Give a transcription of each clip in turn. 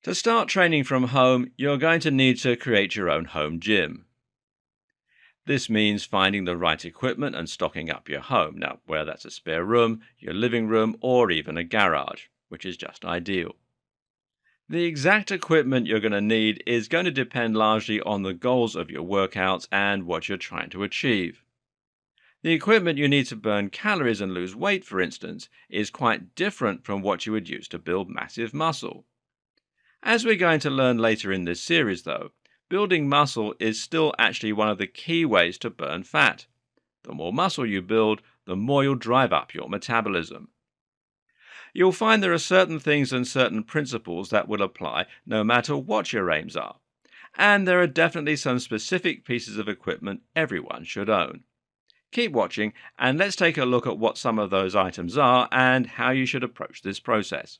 To start training from home, you're going to need to create your own home gym. This means finding the right equipment and stocking up your home. Now, whether that's a spare room, your living room, or even a garage, which is just ideal. The exact equipment you're going to need is going to depend largely on the goals of your workouts and what you're trying to achieve. The equipment you need to burn calories and lose weight, for instance, is quite different from what you would use to build massive muscle. As we're going to learn later in this series, though, building muscle is still actually one of the key ways to burn fat. The more muscle you build, the more you'll drive up your metabolism. You'll find there are certain things and certain principles that will apply no matter what your aims are. And there are definitely some specific pieces of equipment everyone should own. Keep watching and let's take a look at what some of those items are and how you should approach this process.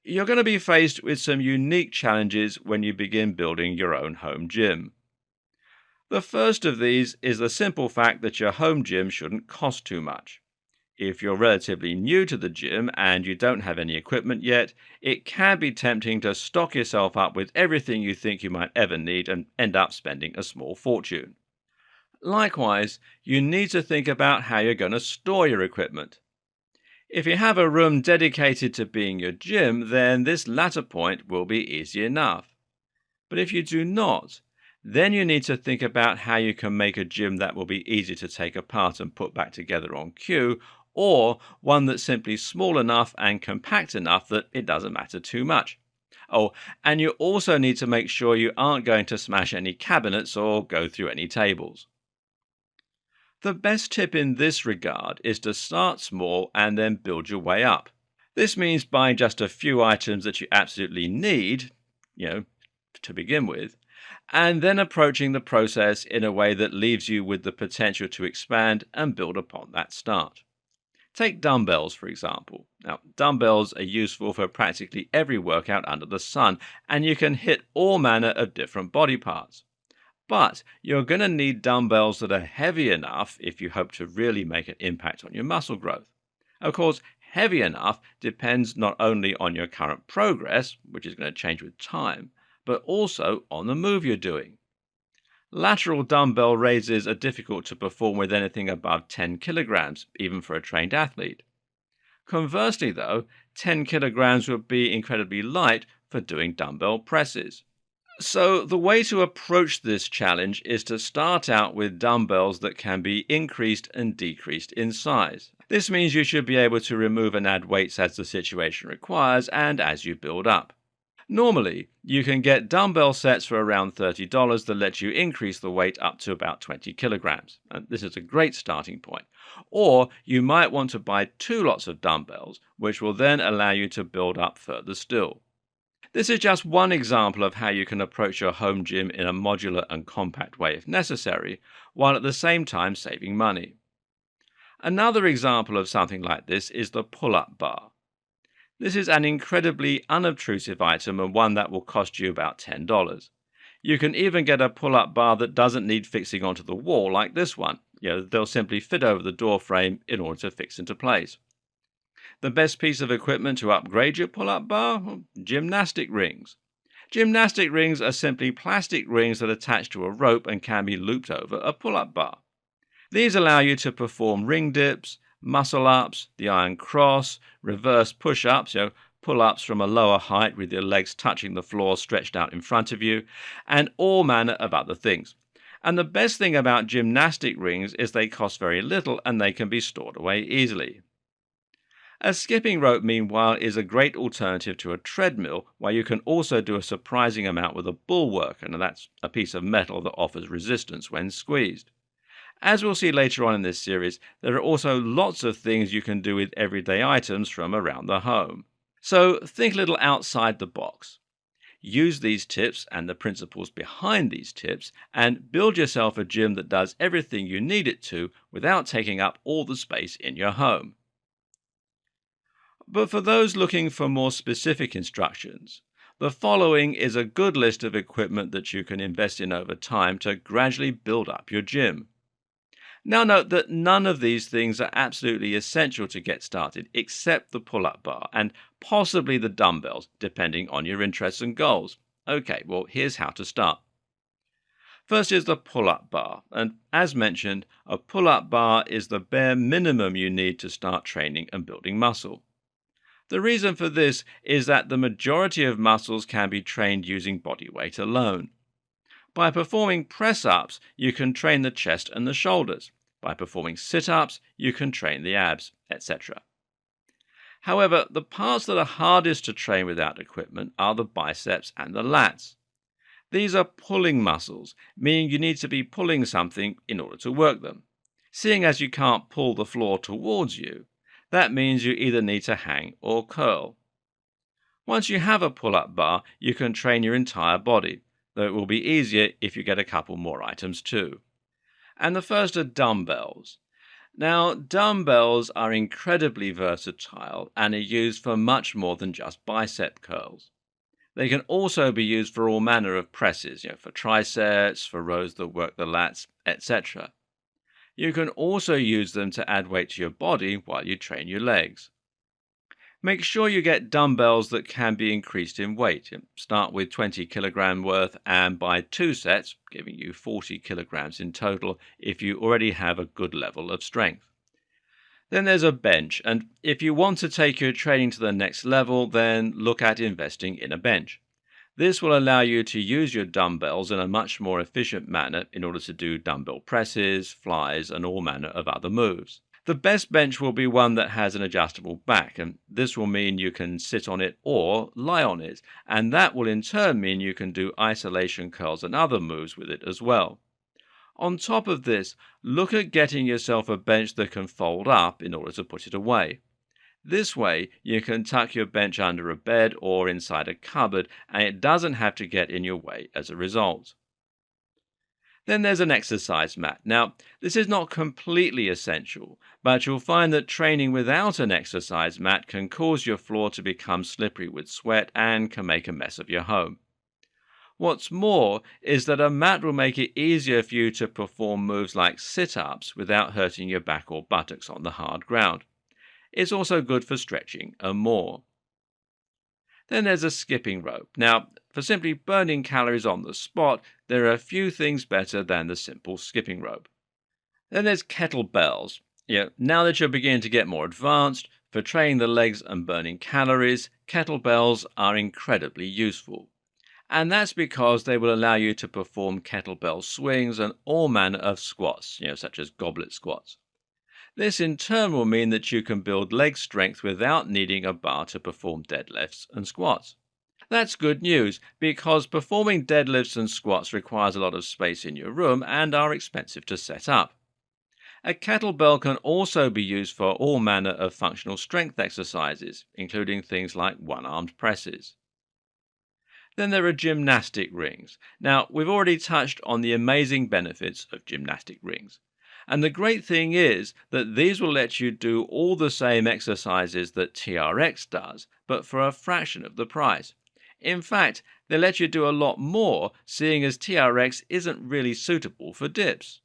You're going to be faced with some unique challenges when you begin building your own home gym. The first of these is the simple fact that your home gym shouldn't cost too much. If you're relatively new to the gym and you don't have any equipment yet, it can be tempting to stock yourself up with everything you think you might ever need and end up spending a small fortune. Likewise, you need to think about how you're going to store your equipment. If you have a room dedicated to being your gym, then this latter point will be easy enough. But if you do not, then you need to think about how you can make a gym that will be easy to take apart and put back together on cue, or one that's simply small enough and compact enough that it doesn't matter too much. Oh, and you also need to make sure you aren't going to smash any cabinets or go through any tables. The best tip in this regard is to start small and then build your way up. This means buying just a few items that you absolutely need, to begin with, and then approaching the process in a way that leaves you with the potential to expand and build upon that start. Take dumbbells, for example. Now, dumbbells are useful for practically every workout under the sun, and you can hit all manner of different body parts. But you're going to need dumbbells that are heavy enough if you hope to really make an impact on your muscle growth. Of course, heavy enough depends not only on your current progress, which is going to change with time, but also on the move you're doing. Lateral dumbbell raises are difficult to perform with anything above 10 kilograms, even for a trained athlete. Conversely, though, 10 kilograms would be incredibly light for doing dumbbell presses. So the way to approach this challenge is to start out with dumbbells that can be increased and decreased in size. This means you should be able to remove and add weights as the situation requires and as you build up. Normally, you can get dumbbell sets for around $30 that let you increase the weight up to about 20 kilograms. And this is a great starting point. Or you might want to buy 2 lots of dumbbells, which will then allow you to build up further still. This is just one example of how you can approach your home gym in a modular and compact way if necessary, while at the same time saving money. Another example of something like this is the pull-up bar. This is an incredibly unobtrusive item and one that will cost you about $10. You can even get a pull-up bar that doesn't need fixing onto the wall like this one. They'll simply fit over the door frame in order to fix into place. The best piece of equipment to upgrade your pull-up bar? Gymnastic rings. Gymnastic rings are simply plastic rings that attach to a rope and can be looped over a pull-up bar. These allow you to perform ring dips, muscle-ups, the iron cross, reverse push-ups, pull-ups from a lower height with your legs touching the floor stretched out in front of you, and all manner of other things. And the best thing about gymnastic rings is they cost very little and they can be stored away easily. A skipping rope, meanwhile, is a great alternative to a treadmill, where you can also do a surprising amount with a bullwork, and that's a piece of metal that offers resistance when squeezed. As we'll see later on in this series, there are also lots of things you can do with everyday items from around the home. So think a little outside the box. Use these tips and the principles behind these tips and build yourself a gym that does everything you need it to without taking up all the space in your home. But for those looking for more specific instructions, the following is a good list of equipment that you can invest in over time to gradually build up your gym. Now note that none of these things are absolutely essential to get started, except the pull-up bar and possibly the dumbbells, depending on your interests and goals. Okay, well, here's how to start. First is the pull-up bar, and as mentioned, a pull-up bar is the bare minimum you need to start training and building muscle. The reason for this is that the majority of muscles can be trained using body weight alone. By performing press-ups, you can train the chest and the shoulders. By performing sit-ups, you can train the abs, etc. However, the parts that are hardest to train without equipment are the biceps and the lats. These are pulling muscles, meaning you need to be pulling something in order to work them. Seeing as you can't pull the floor towards you, that means you either need to hang or curl. Once you have a pull-up bar, you can train your entire body, though it will be easier if you get a couple more items too. And the first are dumbbells. Now, dumbbells are incredibly versatile and are used for much more than just bicep curls. They can also be used for all manner of presses, for triceps, for rows that work the lats, etc. You can also use them to add weight to your body while you train your legs. Make sure you get dumbbells that can be increased in weight. Start with 20 kilogram worth and buy 2 sets, giving you 40 kilograms in total if you already have a good level of strength. Then there's a bench, and if you want to take your training to the next level, then look at investing in a bench. This will allow you to use your dumbbells in a much more efficient manner in order to do dumbbell presses, flies, and all manner of other moves. The best bench will be one that has an adjustable back, and this will mean you can sit on it or lie on it, and that will in turn mean you can do isolation curls and other moves with it as well. On top of this, look at getting yourself a bench that can fold up in order to put it away. This way, you can tuck your bench under a bed or inside a cupboard, and it doesn't have to get in your way as a result. Then there's an exercise mat. Now, this is not completely essential, but you'll find that training without an exercise mat can cause your floor to become slippery with sweat and can make a mess of your home. What's more is that a mat will make it easier for you to perform moves like sit-ups without hurting your back or buttocks on the hard ground. It's also good for stretching and more. Then there's a skipping rope. Now, for simply burning calories on the spot, there are a few things better than the simple skipping rope. Then there's kettlebells. Now that you're beginning to get more advanced, for training the legs and burning calories, kettlebells are incredibly useful. And that's because they will allow you to perform kettlebell swings and all manner of squats, such as goblet squats. This in turn will mean that you can build leg strength without needing a bar to perform deadlifts and squats. That's good news because performing deadlifts and squats requires a lot of space in your room and are expensive to set up. A kettlebell can also be used for all manner of functional strength exercises, including things like one-armed presses. Then there are gymnastic rings. Now, we've already touched on the amazing benefits of gymnastic rings. And the great thing is that these will let you do all the same exercises that TRX does, but for a fraction of the price. In fact, they let you do a lot more, seeing as TRX isn't really suitable for dips.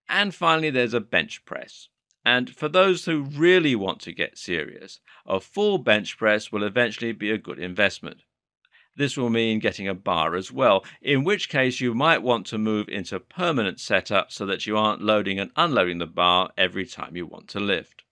And finally, there's a bench press. And for those who really want to get serious, a full bench press will eventually be a good investment. This will mean getting a bar as well, in which case you might want to move into permanent setup so that you aren't loading and unloading the bar every time you want to lift.